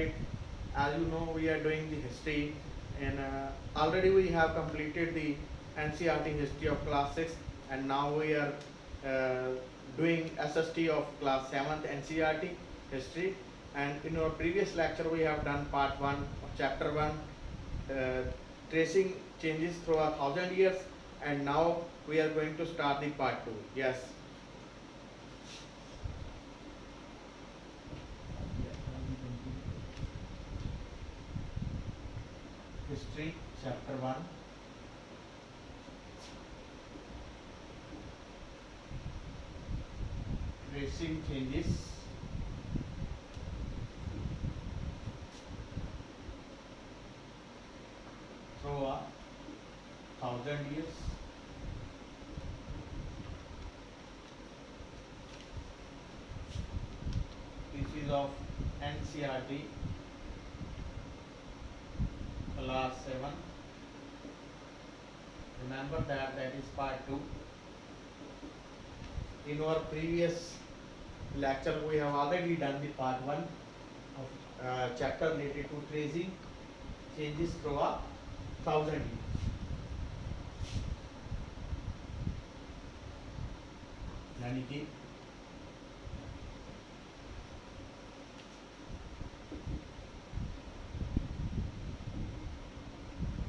tonight, as you know, we are doing the history, and already we have completed the NCERT history of class 6, and now we are uh, doing SST of class 7th NCERT history. And in our previous lecture, we have done part 1 of chapter 1, tracing changes through 1,000 years, and now we are going to start the part 2. Yes. History chapter 1. Tracing changes through 1,000 years. This is of NCERT class 7. Remember that is part 2. In our previous lecture, we have already done the part 1 of chapter related to tracing changes through 1,000 years. यानी कि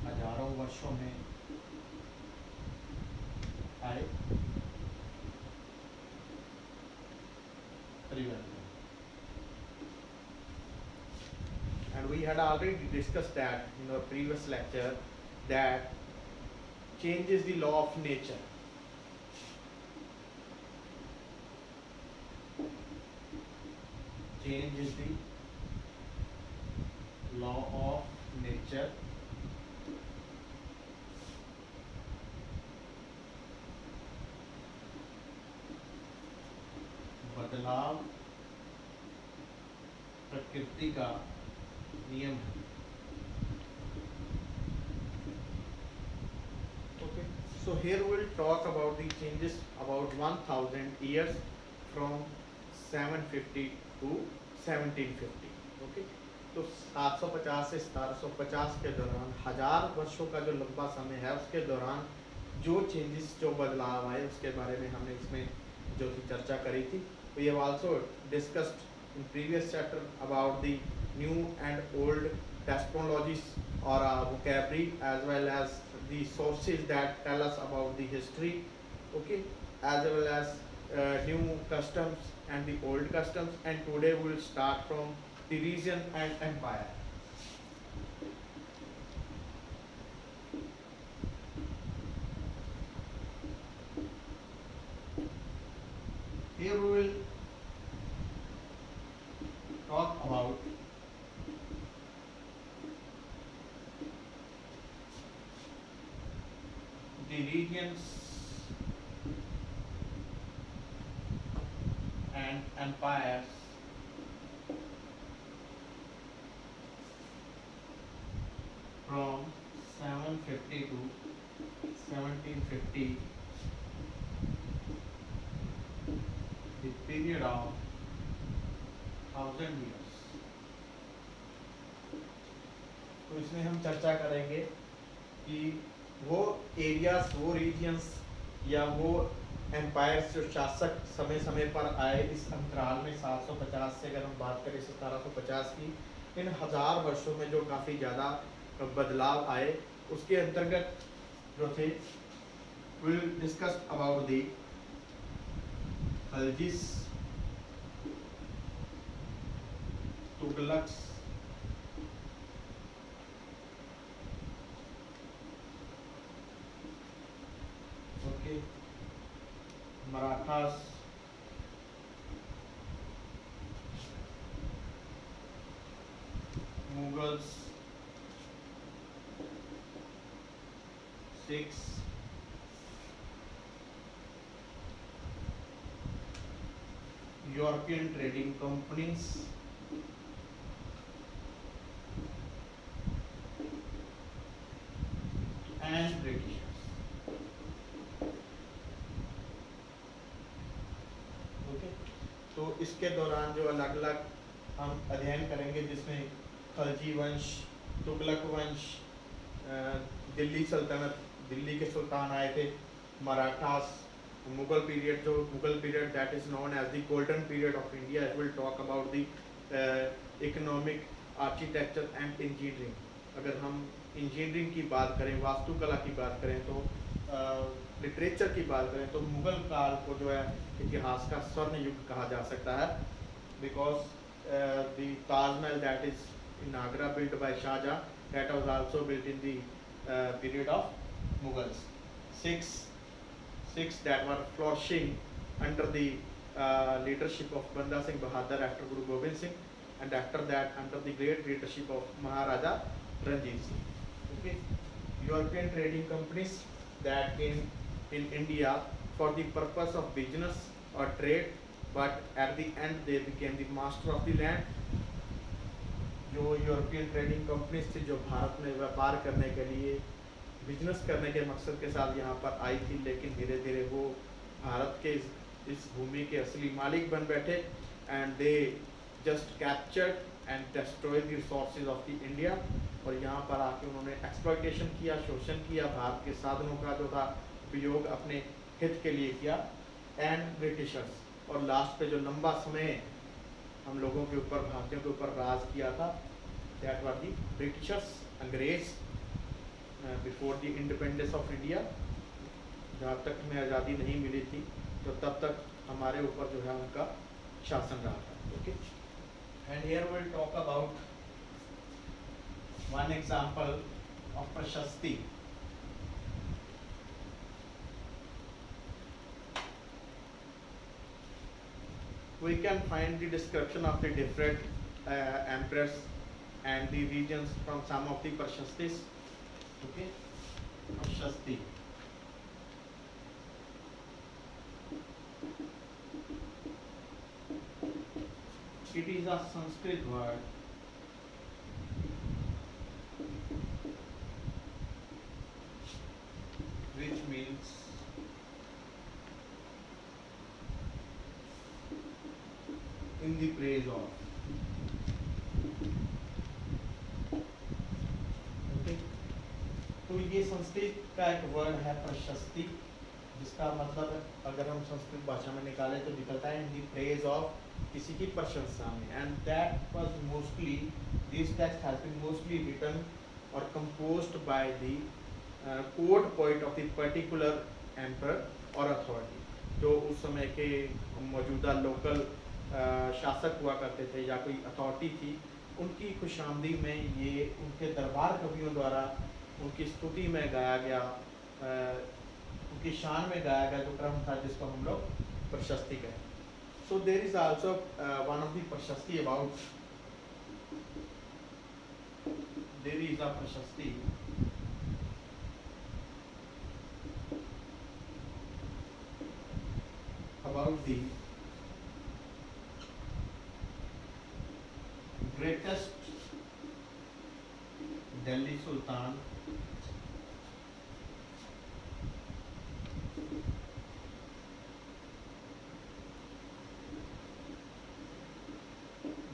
हजारों वर्षों में आए परिवर्तन. And we had already discussed that in our previous lecture, that change is the law of nature. Change is the law of nature. बदलाव प्रकृति का नियम है. Okay, so here we will talk about the changes about 1,000 years from 750 to 1750. Okay, तो 750 से 1750 के दौरान 1000 वर्षों का जो लंबा समय है, उसके दौरान जो चेंजेस, जो बदलाव आए, उसके बारे में हमने इसमें जो की चर्चा करी थी. We have also discussed in previous chapter about the new and old terminologies or vocabulary, as well as the sources that tell us about the history, okay, as well as new customs and the old customs. And today we will start from the region and empire. Here we will talk about the regions and empires from 750 to 1750, the period of 1,000 years. तो इसमें हम चर्चा करेंगे कि वो areas, वो regions या वो एम्पायर्स जो शासक समय समय पर आए इस अंतराल में 750 से, अगर हम बात करें 1750 की, इन 1000 वर्षों में जो काफ़ी ज़्यादा बदलाव आए, उसके अंतर्गत जो थे, will discuss about the Khaljis, Tughlaqs, okay, Marathas, Mughals, Sikhs, European trading companies, and British. Okay, तो इसके दौरान जो अलग अलग हम अध्ययन करेंगे, जिसमें खलजी वंश, तुगलक वंश, दिल्ली सल्तनत, दिल्ली के सुल्तान आए थे, मराठास, मुगल पीरियड, जो Mughal period that is known as the golden period of India. It will talk about the economic, architecture and engineering. अगर हम इंजीनियरिंग की बात करें, वास्तुकला की बात करें, तो लिटरेचर की बात करें, तो मुगल काल को जो है इतिहास का स्वर्ण युग कहा जा सकता है. Because the Taj Mahal that is in Agra built by Shah Jahan, that was also built in the period of Mughals. Six that were flourishing under the leadership of Banda Singh Bahadur after Guru Gobind Singh, and after that under the great leadership of Maharaja Ranjit Singh. Okay, European trading companies that came in India for the purpose of business or trade, but at the end they became the master of the land. जो European trading companies थी, जो भारत में व्यापार करने के लिए, business करने के मकसद के साथ यहाँ पर आई थी, लेकिन धीरे धीरे वो भारत के इस भूमि के असली मालिक बन बैठे. And they just captured and destroy the resources of the India. और यहाँ पर आके उन्होंने एक्सप्लॉयटेशन किया, शोषण किया, भारत के साधनों का जो था उपयोग अपने हित के लिए किया. एंड ब्रिटिशर्स, और लास्ट पे जो लंबा समय हम लोगों के ऊपर, भारतीयों के ऊपर राज किया था, दैट वर दी ब्रिटिशर्स, अंग्रेज, before the independence of India. जहाँ तक हमें आज़ादी नहीं मिली थी, तो तब तक हमारे ऊपर जो है उनका शासन रहा था. Okay, and here will talk about one example of प्रशस्ति. We can find the description of the different emperors and the regions from some of the Prashastis. Okay, Prashasti. It is a Sanskrit word which means in the praise of. Okay, तो ये संस्कृत का एक word है प्रशस्ति, जिसका मतलब अगर हम संस्कृत भाषा में निकालें तो निकलता है इन द प्रेज ऑफ, किसी की प्रशंसा में. And that was mostly, this text has been mostly written और composed by the court poet of the particular emperor और अथॉरिटी. जो उस समय के मौजूदा लोकल शासक हुआ करते थे या कोई अथॉरिटी थी, उनकी खुशामदी में ये उनके दरबार कवियों द्वारा उनकी स्तुति में गाया गया, उनकी शान में गाया गया जो क्रम था, जिसको हम लोग प्रशस्ति कहते हैं. So there is also one of the prashasti about, there is a prashasti about the greatest Delhi Sultan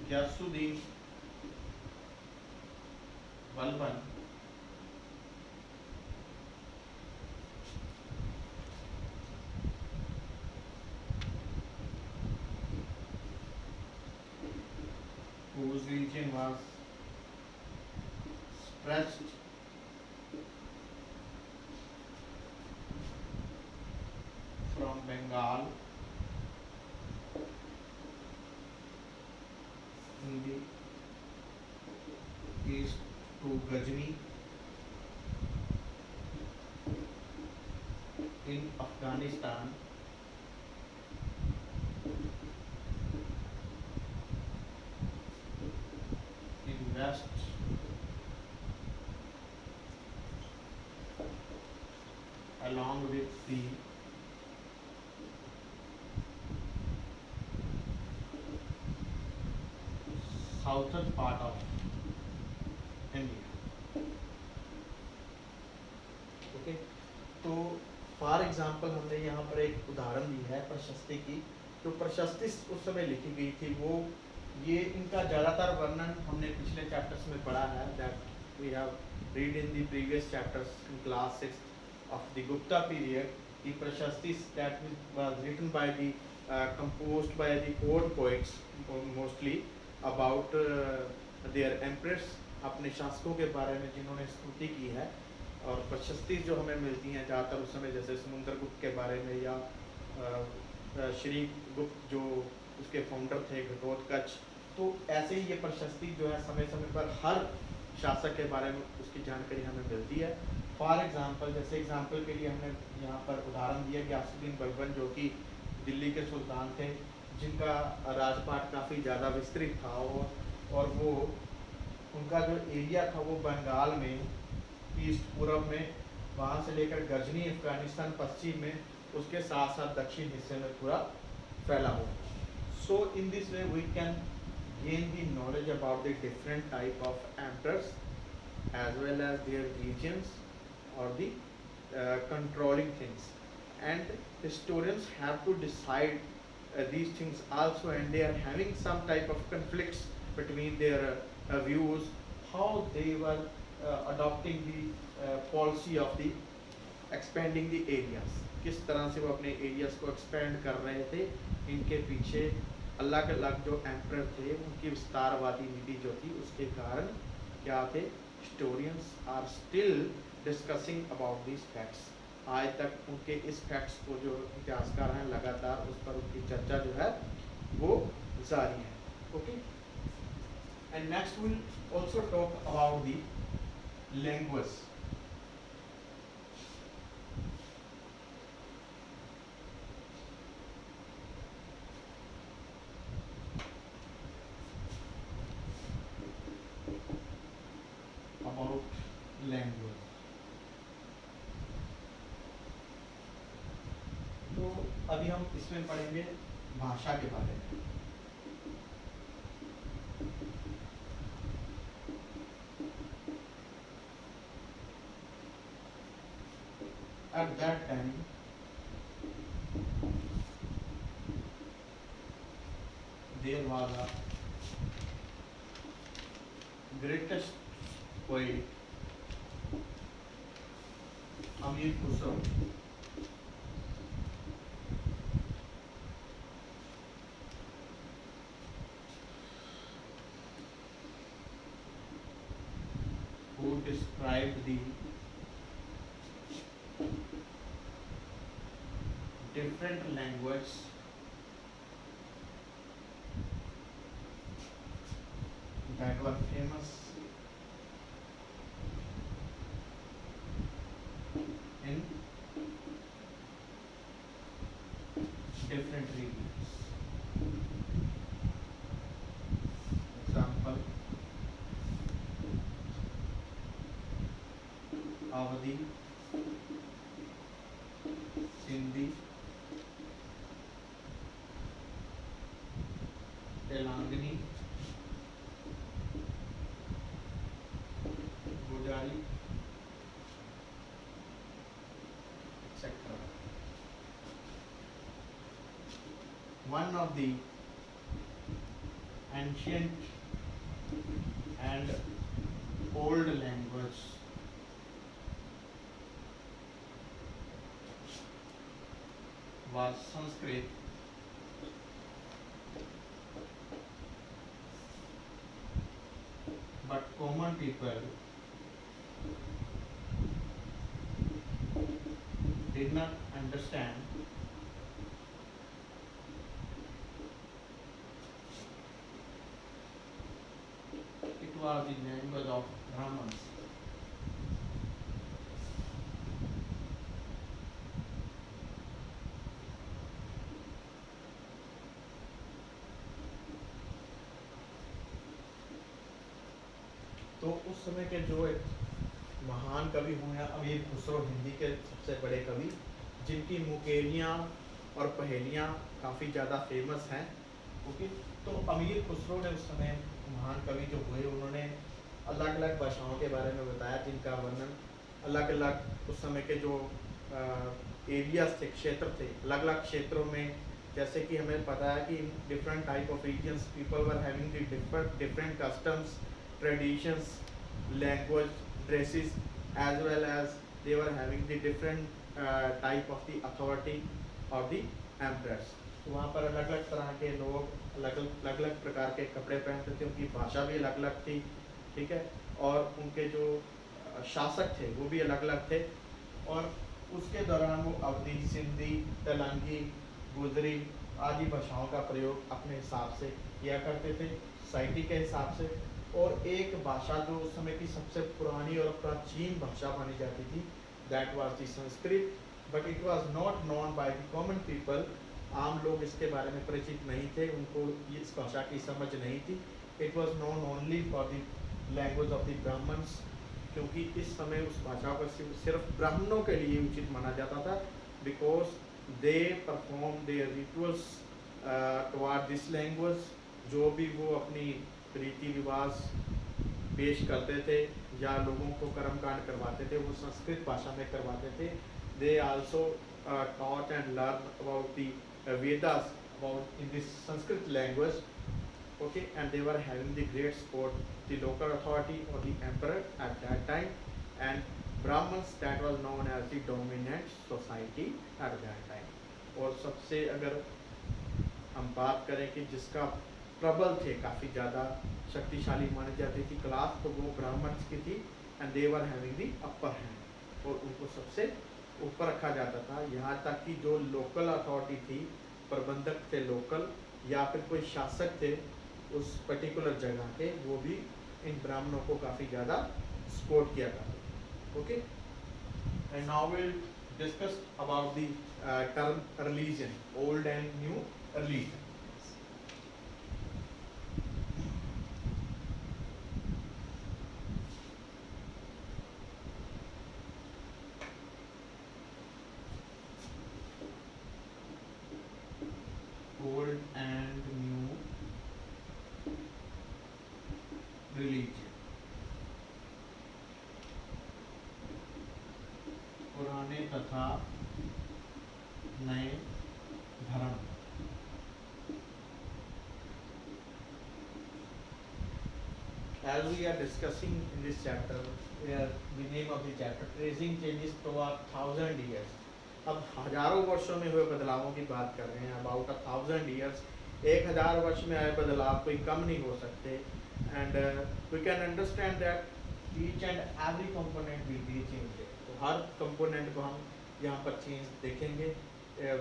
Ghiyasuddin Balban, whose region was stretched from Bengal in the east to Ghazni in Afghanistan, in west along with the southern part of India. Okay, तो for example हमने यहाँ पर एक उदाहरण दी है प्रशस्ति की. जो प्रशस्ति उस समय लिखी गई थी वो ये इनका ज़्यादातर वर्णन हमने पिछले चैप्टर्स में पढ़ा है, that we have read in the previous chapters in class 6 of the Gupta period. The Prashastis that was written by the composed by the court poets mostly about their empress, अपने शासकों के बारे में जिन्होंने स्तुति की है. और प्रशस्ति जो हमें मिलती हैं ज़्यादातर उस समय जैसे समुद्रगुप्त के बारे में या श्री गुप्त जो उसके फाउंडर थे घटोत्कच. तो ऐसे ही ये प्रशस्ति जो है समय समय पर हर शासक के बारे में उसकी जानकारी हमें मिलती है. फॉर एग्जाम्पल, जैसे एग्जाम्पल के लिए हमने यहाँ पर उदाहरण दिया गयासुद्दीन बलबन जो कि दिल्ली के सुल्तान थे, जिनका राजपाट काफ़ी ज़्यादा विस्तृत था और वो उनका जो एरिया था वो बंगाल में, ईस्ट पूर्व में, वहाँ से लेकर गजनी अफगानिस्तान पश्चिम में, उसके साथ साथ दक्षिण हिस्से में पूरा फैला हुआ. So in this way we can gain the knowledge about the different type of emperors as well as their regions or the controlling things, and historians have to decide these things also, and they are having some type of conflicts between their views, how they were adopting the policy of the expanding the areas. किस तरह से वो अपने areas को expand कर रहे थे. इनके पीछे अलग अलग जो एम्परर थे उनकी विस्तारवादी नीति जो थी उसके कारण क्या थे. Historians are still discussing about these facts. आज तक उनके इस फैक्ट्स को जो इतिहासकार हैं लगातार उस पर उनकी चर्चा जो है वो जारी है. Okay, and next will also talk about the language. Language तो अभी हम इसमें पढ़ेंगे भाषा के बारे में. At that time there was a greatest poet Amir Khusro, who described the different languages that were famous in different regions. Example, Awadhi, Sindhi, Telangani, Gujari, etc. One of the ancient and old language was Sanskrit. But common people did not understand it was the language of Brahmins. तो उस समय के जो एक महान कवि हुए हैं अमीर खुसरो, हिंदी के सबसे बड़े कवि, जिनकी मुकेलियाँ और पहेलियाँ काफ़ी ज़्यादा फेमस हैं. ओके, तो अमीर खुसरो ने उस समय महान कवि जो हुए उन्होंने अलग अलग भाषाओं के बारे में बताया जिनका वर्णन अलग अलग उस समय के जो एरियाज थे, क्षेत्र थे, अलग अलग क्षेत्रों में जैसे कि हमें पता है कि in different type of regions people were having the different customs, traditions, language, dresses, as well as they were having the different type of the authority of the emperors. तो वहाँ पर अलग अलग तरह के लोग अलग अलग प्रकार के कपड़े पहनते थे, उनकी भाषा भी अलग अलग थी, ठीक है, और उनके जो शासक थे वो भी अलग अलग थे, और उसके दौरान वो अवधी, सिंधी, तेलंगी, गुजरी आदि भाषाओं का प्रयोग अपने हिसाब से किया करते थे, सोसाइटी के हिसाब से। और एक भाषा जो उस समय की सबसे पुरानी और प्राचीन भाषा मानी जाती थी, that was the Sanskrit, but it was not known by the common people. आम लोग इसके बारे में परिचित नहीं थे, उनको इस भाषा की समझ नहीं थी। It was known only for the language of the Brahmins, क्योंकि इस समय उस भाषा को सिर्फ ब्राह्मणों के लिए उचित माना जाता था, because they perform their rituals toward this language. जो भी वो अपनी रीति रिवाज पेश करते थे या लोगों को कर्मकांड करवाते थे, वो संस्कृत भाषा में करवाते थे। They also taught and learn about the Vedas about in this Sanskrit language, okay, and they were having the great support the local authority or the emperor at that time, and Brahmins, that was known as the dominant society at that time. और सबसे अगर हम बात करें कि जिसका प्रबल थे, काफ़ी ज़्यादा शक्तिशाली मानी जाती थी क्लास, तो वो ब्राह्मण्स की थी, and they were having the upper hand, और उनको सबसे ऊपर रखा जाता था। यहाँ तक कि जो लोकल अथॉरिटी थी, प्रबंधक थे लोकल, या फिर कोई शासक थे उस पर्टिकुलर जगह के, वो भी इन ब्राह्मणों को काफ़ी ज़्यादा सपोर्ट किया करते। Okay, and now will discuss about the term religion, old and new religion. Old and new religion, पुराने तथा नए धर्म। As we are discussing in this chapter, where the name of the chapter tracing changes toward 1000 years, अब हजारों वर्षों में हुए बदलावों की बात कर रहे हैं, अबाउट 1000 ईयर्स, 1000 वर्ष में आए बदलाव कोई कम नहीं हो सकते, and we can understand that each and every component will be change. तो हर कंपोनेंट को हम यहाँ पर चेंज देखेंगे,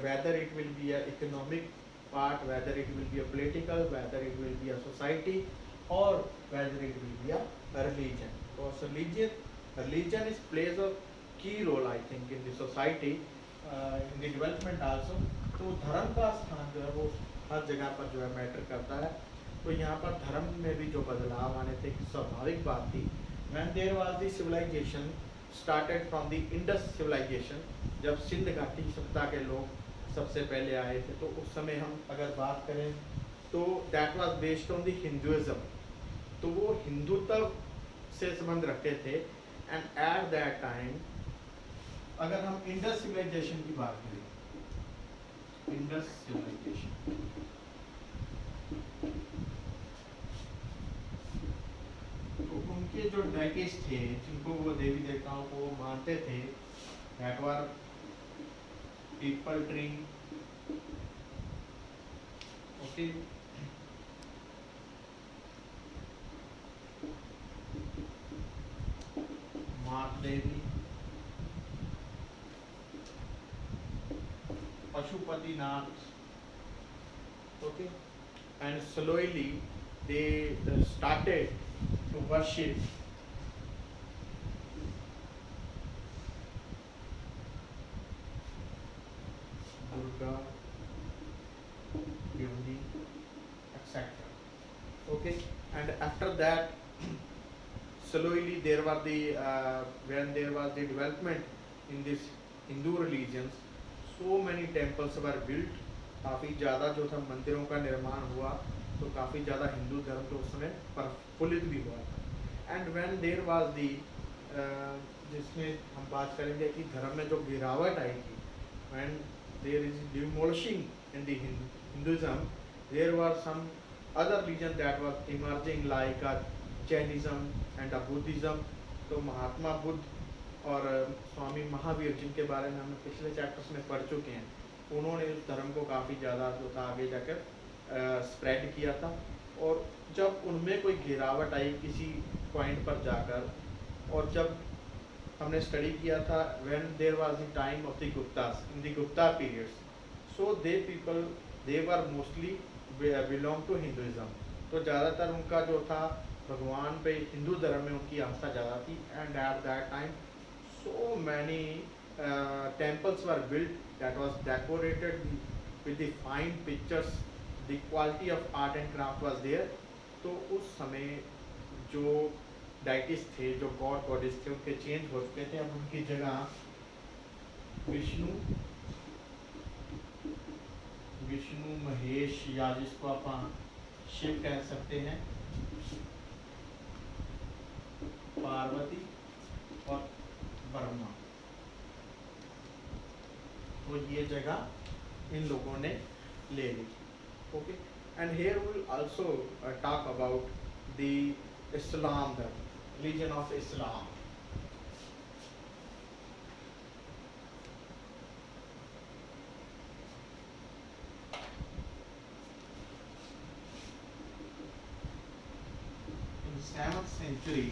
whether it will be a economic part, whether it will be a political, whether it will be a society, और whether it will be a religion. तो religion is plays a key role I think in the society, in the development also. तो धर्म का स्थान जो है वो हर जगह पर जो है मैटर करता है। तो यहाँ पर धर्म में भी जो बदलाव आने थे, स्वाभाविक बात थी। When there was the civilization started from the Indus civilization, जब सिंध घाटी सभ्यता के लोग सबसे पहले आए थे, तो उस समय हम अगर बात करें तो that was based on the Hinduism, तो वो हिंदुत्व से संबंध रखते थे। एंड एट दैट टाइम अगर हम इंडस सिविलाइजेशन की बात करें, इंडस सिविलाइजेशन, तो उनके जो डेकिस थे, जिनको वो देवी देवताओं को मानते थे, that were people tree, okay, मात देवी, Pashupatinath, okay, and slowly they started to worship Durga, Devi, etc. Okay, and after that, slowly there were the when there was the development in this Hindu religions, so many temples were built, काफ़ी ज़्यादा जो था मंदिरों का निर्माण हुआ, तो काफ़ी ज़्यादा हिंदू धर्म तो उस समय प्रफुल्लित भी हुआ था। And when there was the, जिसमें हम बात करेंगे कि धर्म में जो गिरावट आई थी, when there is demolishing in the Hinduism, there were some other religion that was emerging like Jainism and Buddhism. तो महात्मा बुद्ध और स्वामी महावीर जिनके बारे में हम पिछले चैप्टर्स में पढ़ चुके हैं, उन्होंने उस धर्म को काफ़ी ज़्यादा जो था आगे जाकर स्प्रेड किया था। और जब उनमें कोई गिरावट आई किसी पॉइंट पर जाकर, और जब हमने स्टडी किया था when there was the time of the Guptas in the Gupta periods, so they people they were mostly belong to Hinduism. तो ज़्यादातर उनका जो था भगवान पे हिंदू धर्म में उनकी आस्था ज़्यादा थी। And at that time so many temples were built that was decorated with the fine pictures, the quality of art and craft was there। तो उस समय जो डाइटिस थे, जो गॉड गॉडेस थे, उनके चेंज हो चुके थे। अब उनकी जगह विष्णु महेश, या जिसको आप शिव कह सकते हैं, पार्वती और ब्रह्मा, तो ये जगह इन लोगों ने ले ली। Okay, and here we will also talk about the Islam, the religion of Islam. In 7th century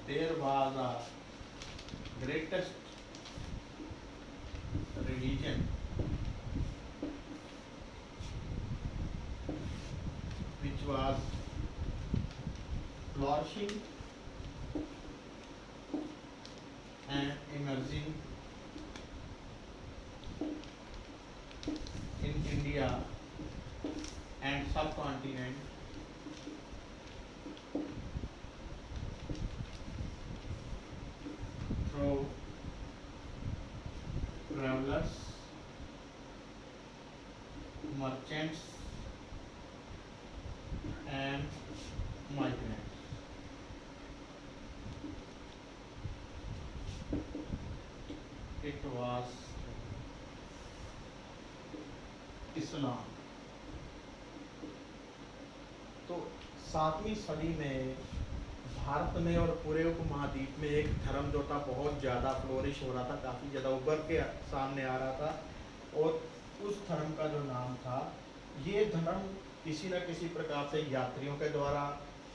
there was a greatest religion which was flourishing and emerging in India and subcontinent through travelers, merchants and migrants। It was इस्लाम। तो 7वीं सदी में भारत में और पूरे उपमहाद्वीप में एक धर्म जो था बहुत ज़्यादा फ्लोरिश हो रहा था, काफ़ी ज़्यादा उभर के सामने आ रहा था। और उस धर्म का जो नाम था, ये धर्म किसी न किसी प्रकार से यात्रियों के द्वारा,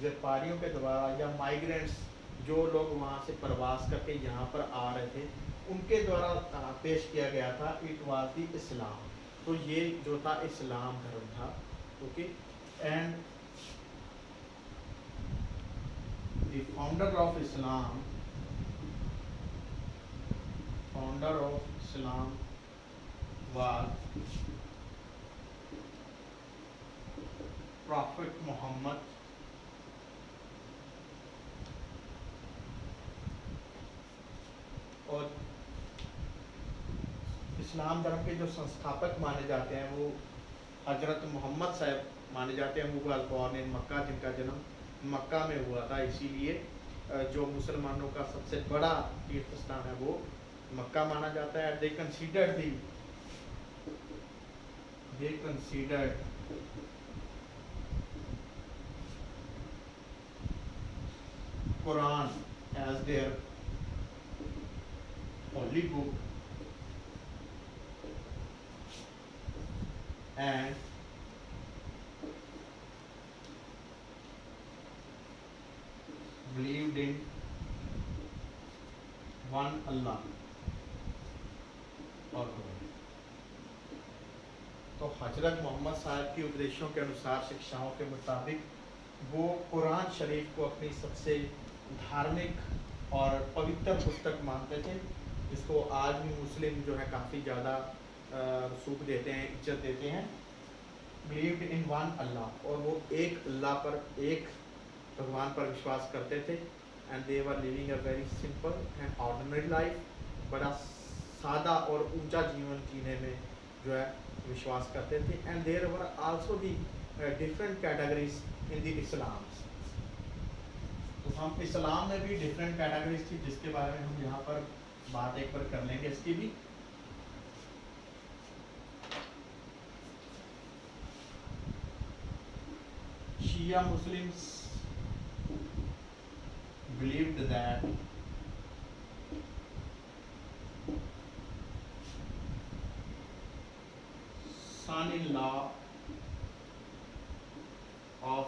व्यापारियों के द्वारा, या माइग्रेंट्स जो लोग वहाँ से प्रवास करके यहाँ पर आ रहे थे, उनके द्वारा पेश किया गया था। It was the Islam. तो ये जो था इस्लाम धर्म था। Okay, and the founder of Islam was Prophet Muhammad और इस्लाम धर्म के जो संस्थापक माने जाते हैं वो हजरत मोहम्मद साहब माने जाते हैं। वो बॉर्न इन मक्का, जिनका जन्म मक्का में हुआ था। इसीलिए जो मुसलमानों का सबसे बड़ा तीर्थ स्थान है वो मक्का माना जाता है। दे considered Quran as their holy book and believed in one Allah और तो हजरत मोहम्मद साहब की उपदेशों के अनुसार, शिक्षाओं के मुताबिक वो कुरान शरीफ को अपनी सबसे धार्मिक और पवित्र पुस्तक मानते थे, जिसको आज भी मुस्लिम जो है काफ़ी ज़्यादा रसूख देते हैं, इज्जत देते हैं। बिलीव्ड इन वन अल्लाह, और वो एक अल्लाह पर, एक भगवान पर विश्वास करते थे। And they were living a very simple and ordinary life, बड़ा सादा और ऊंचा जीवन जीने में जो है विश्वास करते थे। And there were also the different categories in the Islam. तो हम इस्लाम में भी डिफरेंट कैटेगरीज थी, जिसके बारे में हम यहाँ पर बात एक बार कर लेंगे इसकी भी। Shia Muslims believed that son-in-law of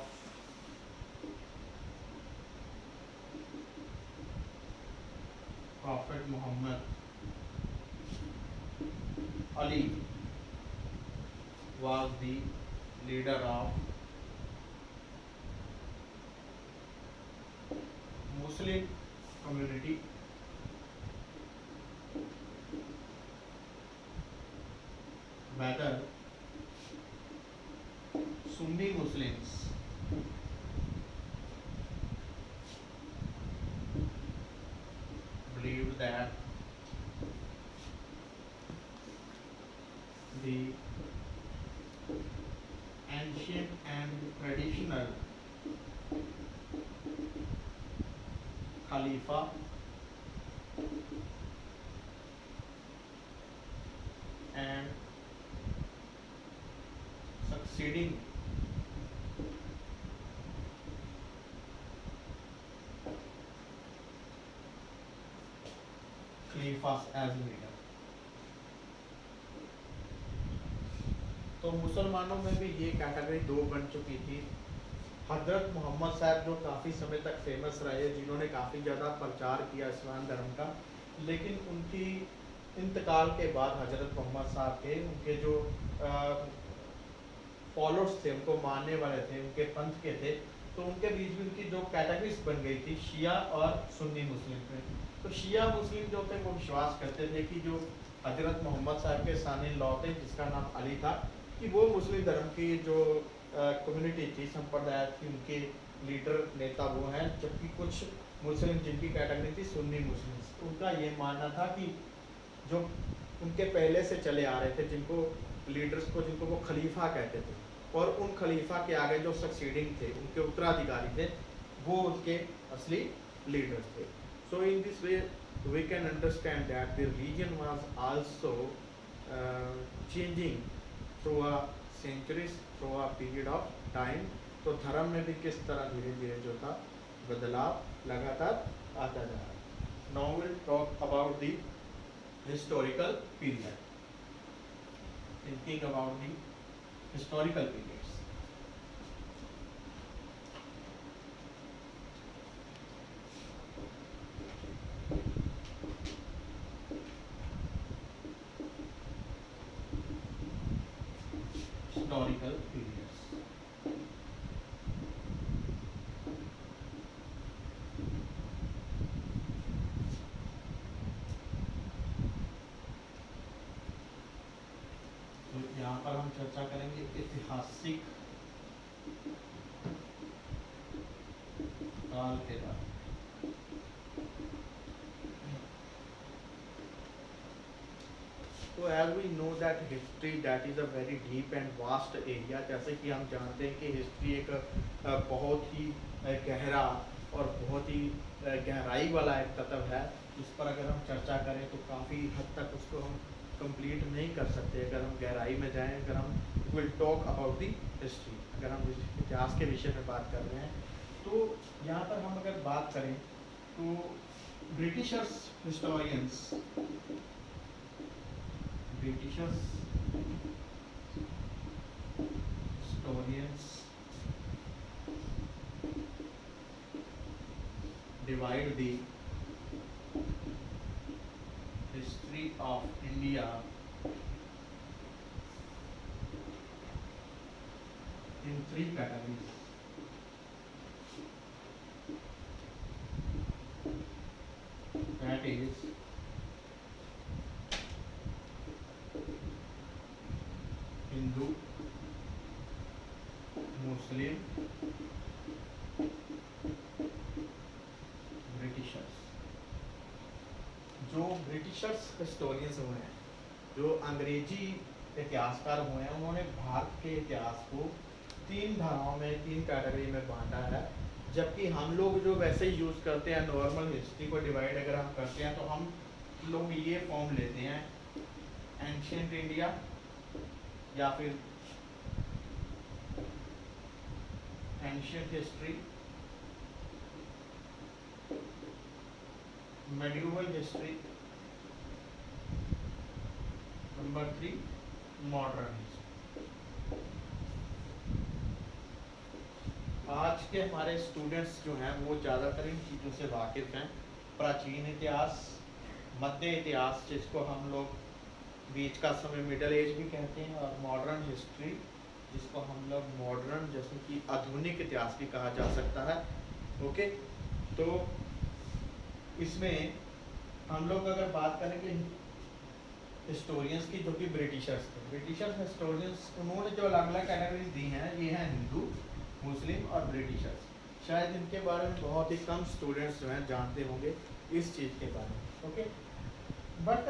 Prophet Muhammad, Ali, was the leader of Muslim community, whether Sunni Muslims believed that the ancient and traditional Khalifa and succeeding Khalifas as leader। तो मुसलमानों में भी ये कैटेगरी दो बन चुकी थी। हजरत मोहम्मद साहब जो काफ़ी समय तक फेमस रहे, जिन्होंने काफ़ी ज़्यादा प्रचार किया इस्लाम धर्म का, लेकिन उनकी इंतकाल के बाद हजरत मोहम्मद साहब के उनके जो फॉलोअर्स थे, उनको मानने वाले थे, उनके पंथ के थे, तो उनके बीच में उनकी जो कैटेगरीज बन गई थी शिया और सुन्नी मुस्लिम में। तो शिया मुस्लिम जो थे वो विश्वास करते थे कि जो हजरत मोहम्मद साहब के सानी-इन-लॉ थे, जिसका नाम अली था, कि वो मुस्लिम धर्म की जो कम्युनिटी थी, संप्रदाय थी, उनके लीडर नेता वो हैं। जबकि कुछ मुस्लिम जिनकी कैटेगरी थी सुन्नी मुस्लिम, उनका ये मानना था कि जो उनके पहले से चले आ रहे थे, जिनको लीडर्स को, जिनको वो खलीफा कहते थे, और उन खलीफा के आगे जो सक्सीडिंग थे, उनके उत्तराधिकारी थे, वो उनके असली लीडर्स थे। So in this way we can understand that the religion was also changing through a centuries, through a period of time. तो धर्म में भी किस तरह धीरे धीरे जो था बदलाव लगातार आता जा रहा। Now will talk about the historical period, thinking about the historical periods. Historical periods, तो यहाँ पर हम चर्चा करेंगे ऐतिहासिक काल के बारे में। तो as we know that history that is a very deep and vast area. जैसे कि हम जानते हैं कि हिस्ट्री एक बहुत ही गहरा और बहुत ही गहराई वाला एक तत्व है, जिस पर अगर हम चर्चा करें तो काफ़ी हद तक उसको हम कंप्लीट नहीं कर सकते अगर हम गहराई में जाएं। अगर हम will talk about the history, अगर हम इतिहास के विषय में बात कर रहे हैं, तो यहाँ पर हम अगर बात करें तो Britishers historians divide the history of India in three categories. That is Hindu, Muslim, Britishers. जो ब्रिटिशर्स हिस्टोरियंस हुए हैं, जो अंग्रेजी इतिहासकार हुए हैं, उन्होंने भारत के इतिहास को तीन धाराओं में, तीन कैटेगरी में बांटा है। जबकि हम लोग जो वैसे यूज़ करते हैं नॉर्मल हिस्ट्री को डिवाइड अगर हम करते हैं तो हम लोग ये फॉर्म लेते हैं, एंशियंट इंडिया या फिर ancient history, medieval history, number 3 modern history. आज के हमारे स्टूडेंट्स जो हैं वो ज़्यादातर इन चीज़ों से वाकिफ़ हैं। प्राचीन इतिहास, मध्य इतिहास जिसको हम लोग बीच का समय मिडल एज भी कहते हैं, और मॉडर्न हिस्ट्री जिसको हम लोग मॉडर्न जैसे कि आधुनिक इतिहास भी कहा जा सकता है। ओके, तो इसमें हम लोग अगर बात करेंगे हिस्टोरियंस की, जो कि ब्रिटिशर्स थे, ब्रिटिशर्स हिस्टोरियंस, उन्होंने जो अलग अलग कैटेगरीज दी हैं ये हैं हिंदू, मुस्लिम और ब्रिटिशर्स। शायद इनके बारे में बहुत ही कम स्टूडेंट्स जो हैं जानते होंगे इस चीज़ के बारे में। Okay, but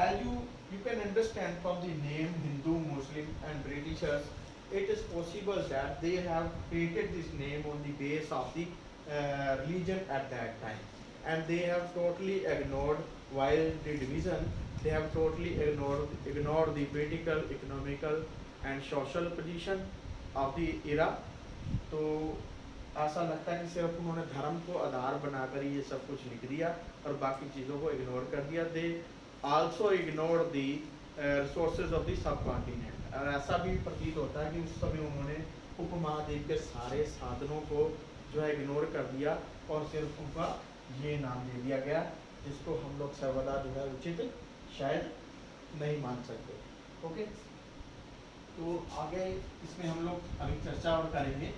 as you can understand from the name Hindu, Muslim and Britishers, it is possible that they have created this name on the base of the religion at that time, and they have totally ignored, while the division, they have totally ignored the political, economical and social position of the era. तो ऐसा लगता है कि सिर्फ उन्होंने धर्म को आधार बनाकर ये सब कुछ लिख दिया और बाकी चीज़ों को इग्नोर कर दिया। They also ignore the resources of the sub continent, और ऐसा भी प्रतीत होता है कि उस समय उन्होंने उपमहाद्वीप के सारे साधनों को जो है इग्नोर कर दिया और सिर्फ उनका ये नाम दे दिया गया, जिसको हम लोग सर्वदा जो है उचित शायद नहीं मान सकते। ओके, तो आगे इसमें हम लोग अभी चर्चा और करेंगे।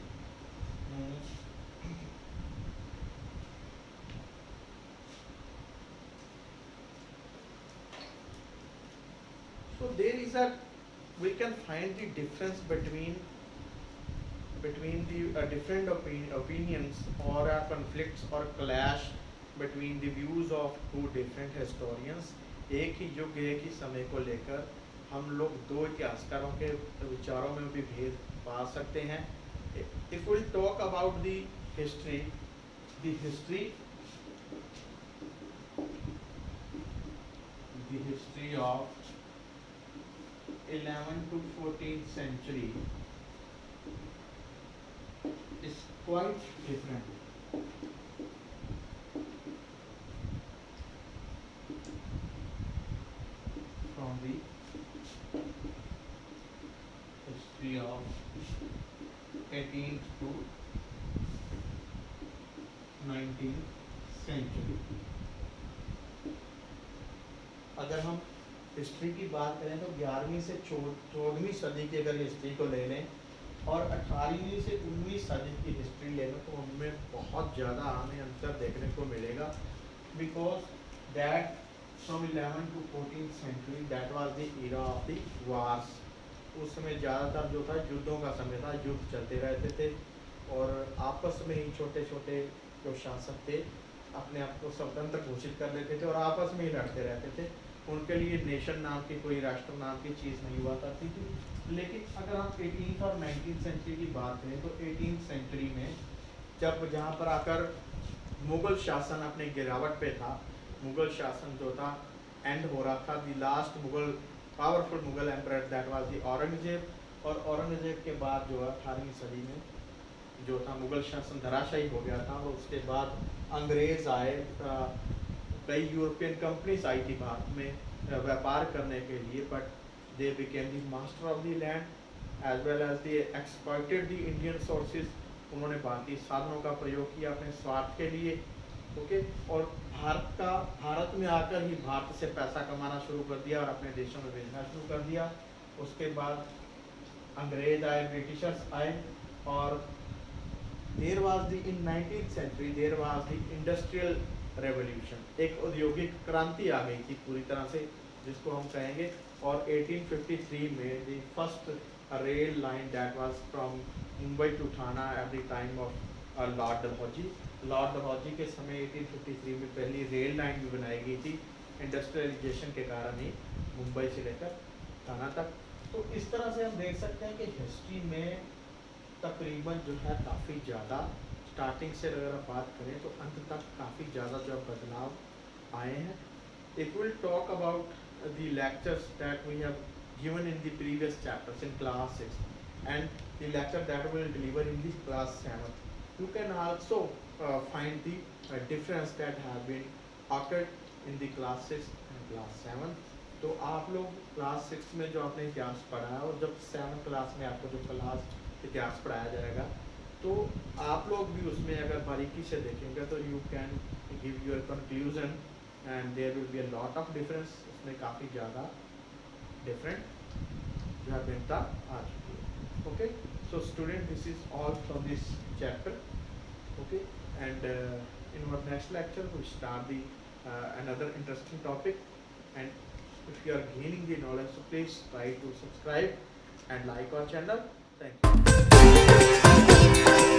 So there is we can find the difference between the different opinions or conflicts or clash between the views of two different historians। एक ही युग, एक ही समय को लेकर हम लोग दो इतिहासकारों के विचारों में भी भेद पा सकते हैं। If we'll talk about the history of 11th to 14th century is quite different from the history of 18th to 19th century। अगर हम हिस्ट्री की बात करें तो 11वीं से 14वीं सदी की अगर हिस्ट्री को ले लें और 18वीं से 19वीं सदी की हिस्ट्री ले लें तो उनमें बहुत ज़्यादा हमें अंतर देखने को मिलेगा। Because that from 11th to 14th century that was the era of the wars. उस समय ज़्यादातर जो था युद्धों का समय था, युद्ध चलते रहते थे और आपस में ही छोटे छोटे जो शासक थे अपने आप को स्वतंत्र घोषित कर लेते थे और आपस में ही लड़ते रहते थे। उनके लिए नेशन नाम की, कोई राष्ट्र नाम की चीज़ नहीं हुआ करती थी। लेकिन अगर आप 18th और 19th सेंचुरी की बात करें तो 18th सेंचुरी में जब जहाँ पर आकर मुग़ल शासन अपने गिरावट पे था, मुग़ल शासन जो था एंड हो रहा था, the last Mughal powerful Mughal emperor that was the Aurangzeb. और औरंगजेब के बाद जो है 18वीं सदी में जो था मुग़ल शासन धराशायी हो गया था और उसके बाद अंग्रेज़ आए। कई यूरोपियन कंपनीज आई थी भारत में व्यापार करने के लिए, but they became the master of the land as well as they exploited the Indian sources. उन्होंने भारतीय साधनों का प्रयोग किया अपने स्वार्थ के लिए। ओके, और भारत में आकर ही भारत से पैसा कमाना शुरू कर दिया और अपने देशों में भेजना शुरू कर दिया। उसके बाद अंग्रेज आए, ब्रिटिशर्स आए और there was the in 19th century there was the industrial revolution. एक औद्योगिक क्रांति आ गई थी पूरी तरह से जिसको हम कहेंगे। और 1853 में the first rail line that was from Mumbai to Thana at the time of Lord Dalhousie. Lord Dalhousie के समय 1853 में पहली रेल लाइन भी बनाई गई थी इंडस्ट्रियलाइजेशन के कारण ही, मुंबई से लेकर थाना तक। तो इस तरह से हम देख सकते हैं कि हिस्ट्री में तकरीबन जो है काफ़ी ज़्यादा स्टार्टिंग से अगर आप बात करें तो अंत तक काफ़ी ज़्यादा जो बदलाव आए हैं. It will talk about the lectures that we have given in the previous chapters in class 6 and the lecture that we will deliver in the class 7. You can also find the difference that have been occurred in the class 6 and class 7. तो आप लोग class 6 में जो आपने इतिहास पढ़ा है और जब 7 क्लास में आपको जो क्लास इतिहास पढ़ाया जाएगा तो आप लोग भी उसमें अगर बारीकी से देखेंगे तो you can give your conclusion and there will be a lot of difference. उसमें काफ़ी ज़्यादा डिफरेंट जो है भिन्नता आ चुकी है. Okay, so student this is all from this chapter. Okay, and in our next lecture we start the another interesting topic, and if you are gaining the knowledge, so please try to subscribe and like our channel. Thank you.